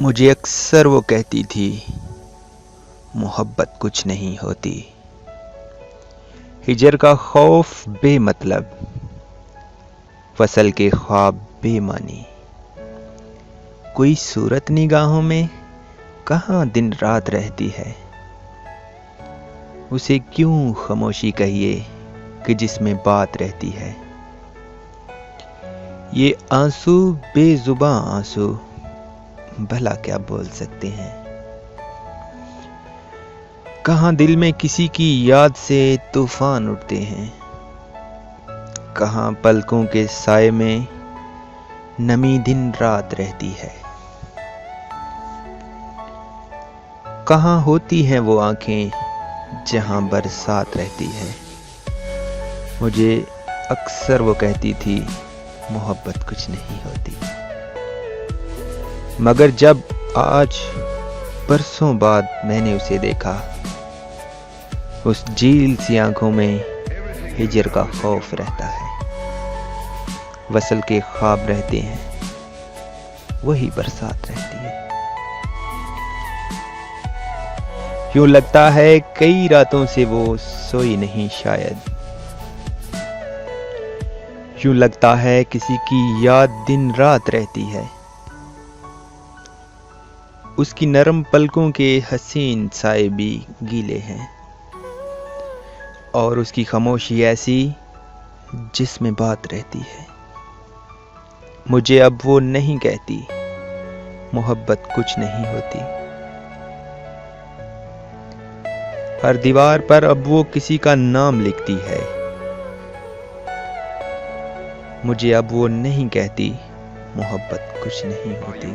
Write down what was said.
مجھے اکثر وہ کہتی تھی محبت کچھ نہیں ہوتی، ہجر کا خوف بے مطلب، فصل کے خواب بے معنی، کوئی صورت نگاہوں میں کہاں دن رات رہتی ہے، اسے کیوں خاموشی کہیے کہ جس میں بات رہتی ہے، یہ آنسو بے زباں آنسو بھلا کیا بول سکتے ہیں، کہاں دل میں کسی کی یاد سے طوفان اٹھتے ہیں، کہاں پلکوں کے سائے میں نمی دن رات رہتی ہے، کہاں ہوتی ہیں وہ آنکھیں جہاں برسات رہتی ہے۔ مجھے اکثر وہ کہتی تھی محبت کچھ نہیں ہوتی، مگر جب آج برسوں بعد میں نے اسے دیکھا، اس جھیل سی آنکھوں میں ہجر کا خوف رہتا ہے، وصل کے خواب رہتے ہیں، وہی برسات رہتی ہے۔ یوں لگتا ہے کئی راتوں سے وہ سوئی نہیں شاید، یوں لگتا ہے کسی کی یاد دن رات رہتی ہے، اس کی نرم پلکوں کے حسین سائے بھی گیلے ہیں، اور اس کی خاموشی ایسی جس میں بات رہتی ہے۔ مجھے اب وہ نہیں کہتی محبت کچھ نہیں ہوتی، ہر دیوار پر اب وہ کسی کا نام لکھتی ہے، مجھے اب وہ نہیں کہتی محبت کچھ نہیں ہوتی۔